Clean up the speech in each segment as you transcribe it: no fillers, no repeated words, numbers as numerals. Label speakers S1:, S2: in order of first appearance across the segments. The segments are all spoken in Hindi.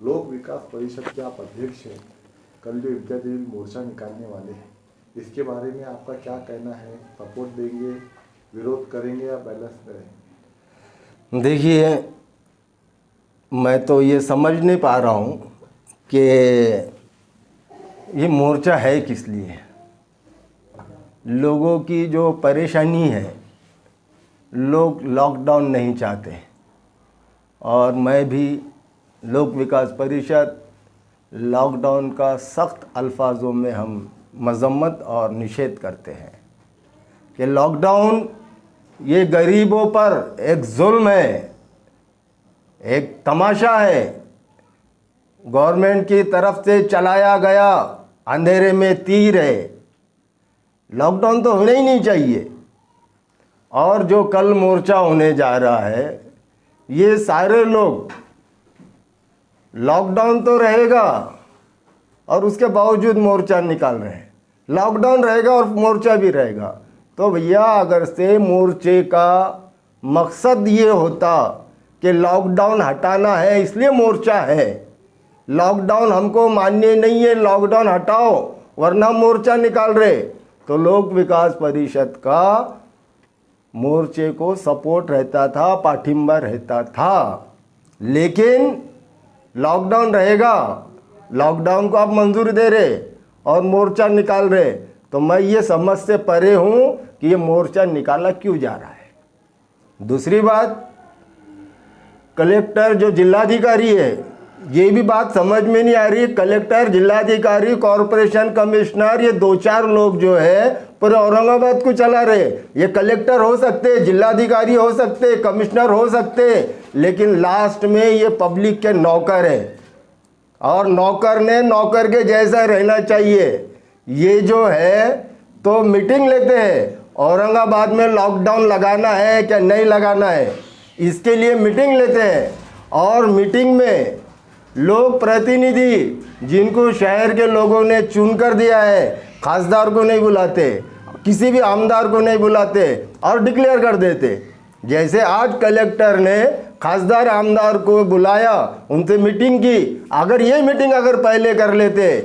S1: लोक विकास परिषद के आप अध्यक्ष हैं, कल जो इम्तियाज जलील मोर्चा निकालने वाले हैं, इसके बारे में आपका क्या कहना है? सपोर्ट देंगे, विरोध करेंगे या बैलेंस करेंगे?
S2: देखिए, मैं तो ये समझ नहीं पा रहा हूँ कि ये मोर्चा है किस लिए। लोगों की जो परेशानी है, लोग लॉकडाउन नहीं चाहते और मैं भी लोक विकास परिषद लॉकडाउन का सख्त अल्फाजों में हम मजम्मत और निषेध करते हैं कि लॉकडाउन ये गरीबों पर एक जुल्म है, एक तमाशा है, गवर्नमेंट की तरफ से चलाया गया अंधेरे में तीर है। लॉकडाउन तो होना ही नहीं चाहिए। और जो कल मोर्चा होने जा रहा है, ये सारे लोग लॉकडाउन तो रहेगा और उसके बावजूद मोर्चा निकाल रहे हैं। लॉकडाउन रहेगा और मोर्चा भी रहेगा। तो भैया, अगर से मोर्चे का मकसद ये होता कि लॉकडाउन हटाना है इसलिए मोर्चा है, लॉकडाउन हमको मान्य नहीं है, लॉकडाउन हटाओ वरना मोर्चा निकाल रहे, तो लोक विकास परिषद का मोर्चे को सपोर्ट रहता था, पाठिंबा रहता था। लेकिन लॉकडाउन रहेगा, लॉकडाउन को आप मंजूरी दे रहे और मोर्चा निकाल रहे, तो मैं ये समझ से परे हूँ कि ये मोर्चा निकाला क्यों जा रहा है। दूसरी बात, कलेक्टर जो जिलाधिकारी है, ये भी बात समझ में नहीं आ रही। कलेक्टर, जिलाधिकारी, कॉरपोरेशन कमिश्नर, ये दो चार लोग जो है पूरे औरंगाबाद को चला रहे। ये कलेक्टर हो सकते, जिलाधिकारी हो सकते, कमिश्नर हो सकते, लेकिन लास्ट में ये पब्लिक के नौकर है और नौकर ने नौकर के जैसा रहना चाहिए। ये जो है तो मीटिंग लेते हैं, औरंगाबाद में लॉकडाउन लगाना है क्या नहीं लगाना है, इसके लिए मीटिंग लेते हैं। और मीटिंग में लोग प्रतिनिधि जिनको शहर के लोगों ने चुन कर दिया है, खासदार को नहीं बुलाते, किसी भी आमदार को नहीं बुलाते और डिक्लेयर कर देते। जैसे आज कलेक्टर ने खासदार आमदार को बुलाया, उनसे मीटिंग की। अगर ये मीटिंग अगर पहले कर लेते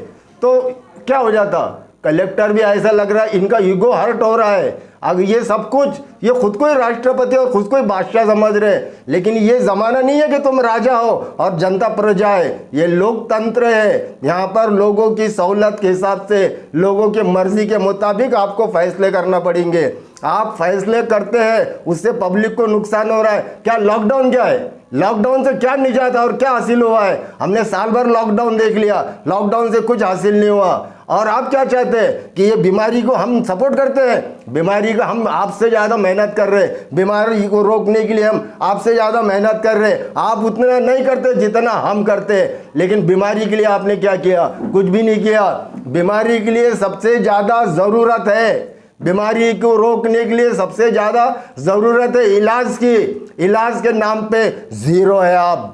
S2: तो क्या हो जाता? कलेक्टर भी ऐसा लग रहा है इनका ईगो हर्ट हो रहा है। अगर ये सब कुछ ये खुद को ही राष्ट्रपति और खुद को ही बादशाह समझ रहे, लेकिन ये ज़माना नहीं है कि तुम राजा हो और जनता प्रजा है। ये लोकतंत्र है, यहाँ पर लोगों की सहूलत के हिसाब से, लोगों की मर्जी के मुताबिक आपको फैसले करना पड़ेंगे। आप फैसले करते हैं, उससे पब्लिक को नुकसान हो रहा है। क्या लॉकडाउन क्या है? लॉकडाउन से क्या निजात और क्या हासिल हुआ है? हमने साल भर लॉकडाउन देख लिया, लॉकडाउन से कुछ हासिल नहीं हुआ। और आप क्या चाहते हैं कि ये बीमारी को हम सपोर्ट करते हैं? बीमारी को हम आपसे ज़्यादा मेहनत कर रहे, बीमारी को रोकने के लिए हम आपसे ज़्यादा मेहनत कर रहे। आप उतना नहीं करते जितना हम करते, लेकिन बीमारी के लिए आपने क्या किया? कुछ भी नहीं किया। बीमारी के लिए सबसे ज़्यादा ज़रूरत है, बीमारी को रोकने के लिए सबसे ज़्यादा ज़रूरत है इलाज की। इलाज के नाम पे ज़ीरो है आप,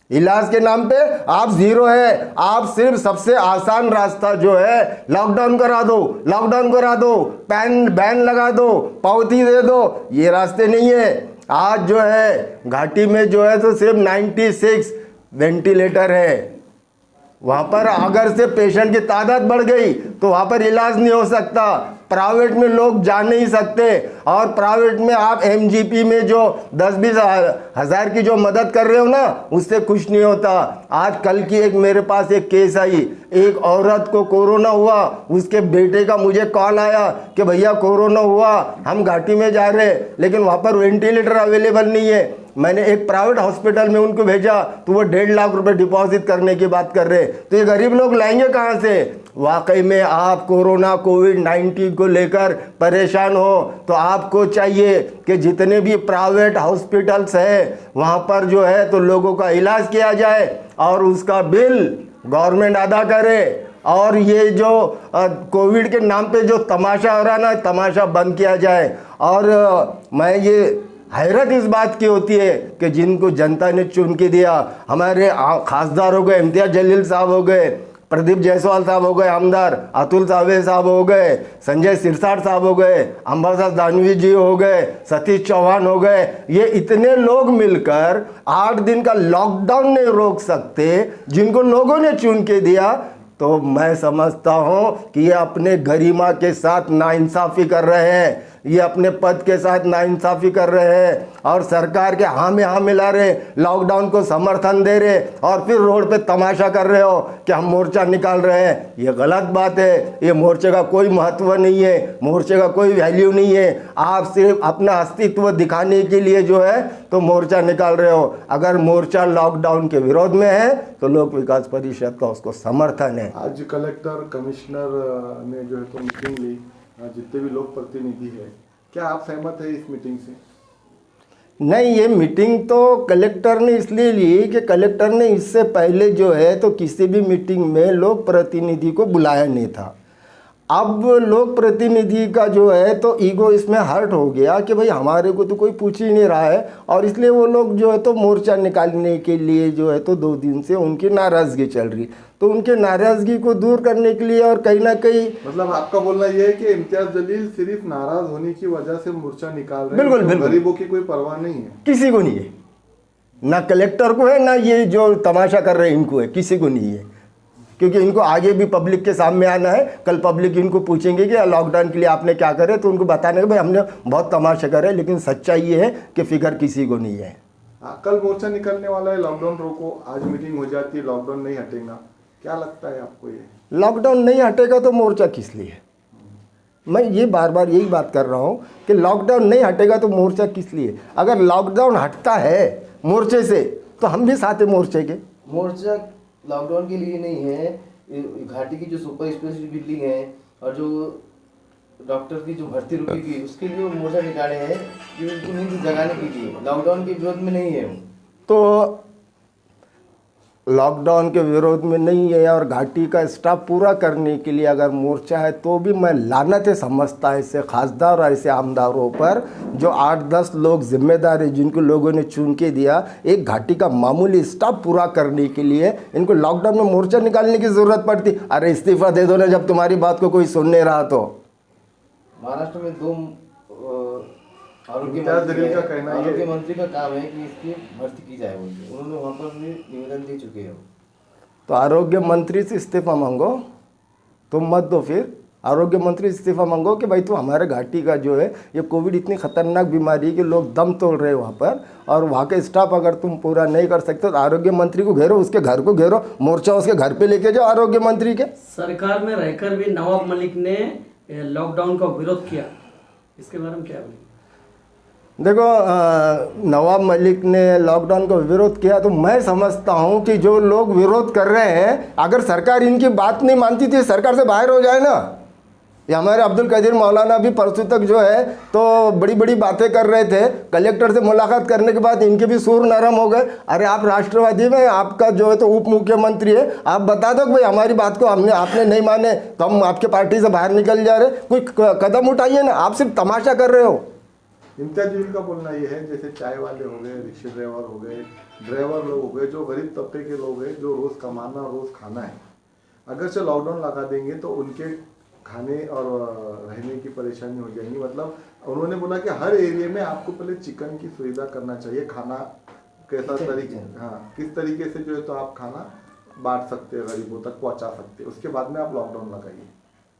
S2: इलाज के नाम पे आप ज़ीरो है। आप सिर्फ सबसे आसान रास्ता जो है लॉकडाउन करा दो, लॉकडाउन करा दो, बैन लगा दो, पावती दे दो, ये रास्ते नहीं है। आज जो है घाटी में जो है तो सिर्फ 96 वेंटिलेटर है। वहाँ पर अगर से पेशेंट की तादाद बढ़ गई तो वहाँ पर इलाज नहीं हो सकता। प्राइवेट में लोग जा नहीं सकते और प्राइवेट में आप एमजीपी में जो 10-20 हज़ार की जो मदद कर रहे हो ना, उससे कुछ नहीं होता। आज कल की एक मेरे पास एक केस आई, एक औरत को कोरोना हुआ, उसके बेटे का मुझे कॉल आया कि भैया कोरोना हुआ, हम घाटी में जा रहे हैं लेकिन वहाँ पर वेंटिलेटर अवेलेबल नहीं है। मैंने एक प्राइवेट हॉस्पिटल में उनको भेजा तो वो 1.5 लाख रुपए डिपॉजिट करने की बात कर रहे। तो ये गरीब लोग लाएंगे कहाँ से? वाकई में आप कोरोना कोविड-19 को लेकर परेशान हो तो आपको चाहिए कि जितने भी प्राइवेट हॉस्पिटल्स हैं वहाँ पर जो है तो लोगों का इलाज किया जाए और उसका बिल गवर्नमेंट अदा करे। और ये जो कोविड के नाम पे जो तमाशा हो रहा है ना, तमाशा बंद किया जाए। और मैं ये हैरत इस बात की होती है कि जिनको जनता ने चुन के दिया, हमारे खासदार हो गए, इम्तियाज जलील साहब हो गए, प्रदीप जायसवाल साहब हो गए आमदार, अतुल सावे साहब हो गए, संजय सिरसाट साहब हो गए, अंबादास दानवी जी हो गए, सतीश चौहान हो गए, ये इतने लोग मिलकर 8 दिन का लॉकडाउन नहीं रोक सकते जिनको लोगों ने चुन के दिया। तो मैं समझता हूँ कि ये अपने गरिमा के साथ नाइंसाफ़ी कर रहे हैं, ये अपने पद के साथ नाइंसाफ़ी कर रहे हैं और सरकार के हाँ में हाँ मिला रहे, लॉकडाउन को समर्थन दे रहे और फिर रोड पे तमाशा कर रहे हो कि हम मोर्चा निकाल रहे हैं। ये गलत बात है। ये मोर्चे का कोई महत्व नहीं है, मोर्चे का कोई वैल्यू नहीं है। आप सिर्फ अपना अस्तित्व दिखाने के लिए जो है तो मोर्चा निकाल रहे हो। अगर मोर्चा लॉकडाउन के विरोध में है तो लोक विकास परिषद का उसको समर्थन है।
S1: आज कलेक्टर कमिश्नर ने जो है तो मीटिंग ली, जितने भी लोक प्रतिनिधि है, क्या आप सहमत है इस मीटिंग से?
S2: नहीं, ये मीटिंग तो कलेक्टर ने इसलिए ली कि कलेक्टर ने इससे पहले जो है तो किसी भी मीटिंग में लोक प्रतिनिधि को बुलाया नहीं था। अब लोक प्रतिनिधि का जो है तो ईगो इसमें हर्ट हो गया कि भाई हमारे को तो कोई पूछ ही नहीं रहा है, और इसलिए वो लोग जो है तो मोर्चा निकालने के लिए जो है तो 2 दिन से उनकी नाराज़गी चल रही। तो उनके नाराज़गी को दूर करने के लिए और कहीं ना कहीं
S1: मतलब आपका बोलना ये है कि इम्तियाज जलील सिर्फ नाराज होने की वजह से मोर्चा निकाल रहे हैं?
S2: बिल्कुल बिल्कुल,
S1: गरीबों की कोई परवाह नहीं है,
S2: किसी को नहीं है, ना कलेक्टर को है ना ये जो तमाशा कर रहे हैं इनको है, किसी को नहीं है। क्योंकि इनको आगे भी पब्लिक के सामने आना है। कल पब्लिक इनको पूछेंगे कि लॉकडाउन के लिए आपने क्या करे, तो उनको बताने के भाई हमने बहुत तमाशा करे, लेकिन सच्चाई ये है कि फिगर किसी को नहीं है।
S1: कल मोर्चा निकलने वाला है, लॉकडाउन रोको, आज मीटिंग हो जाती है, लॉकडाउन नहीं हटेगा, क्या लगता है आपको? ये
S2: लॉकडाउन नहीं हटेगा तो मोर्चा किस लिए? मैं ये बार बार यही बात कर रहा हूँ कि लॉकडाउन नहीं हटेगा तो मोर्चा किस लिए? अगर लॉकडाउन हटता है मोर्चे से तो हम भी साथ हैं मोर्चे के।
S3: मोर्चा लॉकडाउन के लिए नहीं है, घाटी की जो सुपर स्पेशलिटी बिल्डिंग है और जो डॉक्टर की जो भर्ती रुकेगी उसके लिए वो मोर्चा निकाले हैं कि उनको नींद जगाने के लिए, लॉकडाउन के विरोध में नहीं है।
S2: तो लॉकडाउन के विरोध में नहीं है और घाटी का स्टाफ पूरा करने के लिए अगर मोर्चा है तो भी मैं लानत समझता ऐसे खासदार और ऐसे आमदारों पर जो 8-10 लोग जिम्मेदार हैं, जिनको लोगों ने चुन के दिया एक घाटी का मामूली स्टाफ पूरा करने के लिए इनको लॉकडाउन में मोर्चा निकालने की ज़रूरत पड़ती। अरे इस्तीफा दे दो ना जब तुम्हारी बात को कोई सुन नहीं रहा। तो
S3: महाराष्ट्र में 2 आरोग्य मंत्री का काम है कि इसकी भर्ती की जाए, उन्होंने वहाँ पर भी निवेदन दे चुके हैं।
S2: तो आरोग्य मंत्री से इस्तीफा मांगो, तुम मत दो, फिर आरोग्य मंत्री से इस्तीफा मांगो कि भाई तू हमारे घाटी का जो है ये कोविड इतनी खतरनाक बीमारी है कि लोग दम तोड़ रहे हैं वहाँ पर, और वहाँ के स्टाफ अगर तुम पूरा नहीं कर सकते तो आरोग्य मंत्री को घेरो, उसके घर को घेरो, मोर्चा उसके घर पे लेके जाओ आरोग्य मंत्री के।
S4: सरकार में रहकर भी नवाब मलिक ने लॉकडाउन का विरोध किया, इसके बारे में क्या बोलेंगे?
S2: देखो नवाब मलिक ने लॉकडाउन का विरोध किया तो मैं समझता हूं कि जो लोग विरोध कर रहे हैं अगर सरकार इनकी बात नहीं मानती तो सरकार से बाहर हो जाए ना। ये हमारे अब्दुल कदीर मौलाना भी परसों तक जो है तो बड़ी बड़ी बातें कर रहे थे, कलेक्टर से मुलाकात करने के बाद इनके भी सुर नरम हो गए। अरे आप राष्ट्रवादी में, आपका जो है तो उप मुख्यमंत्री है, आप बता दो कि भाई हमारी बात को आपने नहीं माने तो हम आपके पार्टी से बाहर निकल जा रहे, कोई कदम उठाइए ना, आप सिर्फ तमाशा कर रहे हो।
S1: इम्तियाज जलील का बोलना ये है जैसे चाय वाले हो गए, रिक्शा ड्राइवर हो गए, ड्राइवर लोग हो गए, जो गरीब तबके के लोग हैं जो रोज़ कमाना रोज़ खाना है, अगर से लॉकडाउन लगा देंगे तो उनके खाने और रहने की परेशानी हो जाएगी। मतलब उन्होंने बोला कि हर एरिया में आपको पहले चिकन की सुविधा करना चाहिए, खाना कैसा तरीके, हाँ किस तरीके से जो है तो आप खाना बांट सकते हैं, गरीबों तक पहुंचा सकते हैं, उसके बाद में आप लॉकडाउन लगाइए।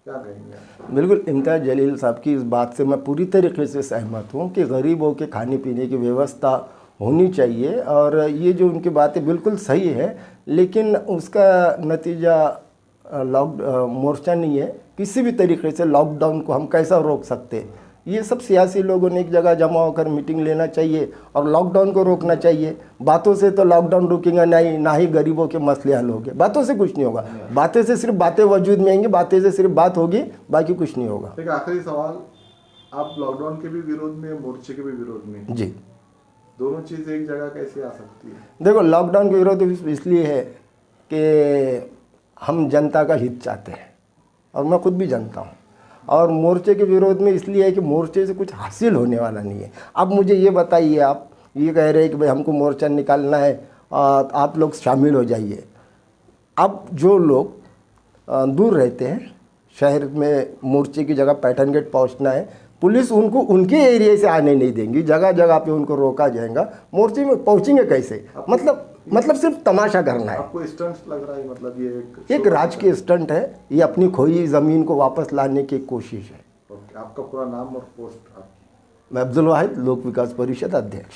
S1: क्या कहेंगे?
S2: बिल्कुल इम्तियाज जलील साहब की इस बात से मैं पूरी तरीके से सहमत हूँ कि गरीबों के खाने पीने की व्यवस्था होनी चाहिए, और ये जो उनकी बातें बिल्कुल सही है, लेकिन उसका नतीजा मोर्चा नहीं है। किसी भी तरीके से लॉकडाउन को हम कैसा रोक सकते, ये सब सियासी लोगों ने एक जगह जमा होकर मीटिंग लेना चाहिए और लॉकडाउन को रोकना चाहिए। बातों से तो लॉकडाउन रुकेगा नहीं, ना ही गरीबों के मसले हल होंगे, बातों से कुछ नहीं होगा। बातें से सिर्फ बातें वजूद में आएंगी, बातें से सिर्फ बात होगी, बाकी कुछ नहीं होगा।
S1: एक आखिरी सवाल, आप लॉकडाउन के भी विरोध में, मोर्चे के भी विरोध में,
S2: जी,
S1: दोनों चीज़ एक जगह कैसे आ सकती है?
S2: देखो लॉकडाउन का विरोध इसलिए है कि हम जनता का हित चाहते हैं और मैं खुद भी जानता हूँ, और मोर्चे के विरोध में इसलिए है कि मोर्चे से कुछ हासिल होने वाला नहीं है। अब मुझे ये बताइए, आप ये कह रहे हैं कि भाई हमको मोर्चा निकालना है और आप लोग शामिल हो जाइए। अब जो लोग दूर रहते हैं। शहर में मोर्चे की जगह पैटर्न गेट पहुंचना है, पुलिस उनको उनके एरिया से आने नहीं देंगी, जगह जगह पे उनको रोका जाएगा। मोर्चे में पहुंचेंगे कैसे? मतलब सिर्फ तमाशा करना है।
S1: आपको स्टंट लग रहा है? मतलब ये
S2: एक राजकीय स्टंट है, ये अपनी खोई ज़मीन को वापस लाने की कोशिश है।
S1: आपका पूरा नाम और पोस्ट?
S2: मैं अब्दुल वाहिद, लोक विकास परिषद अध्यक्ष।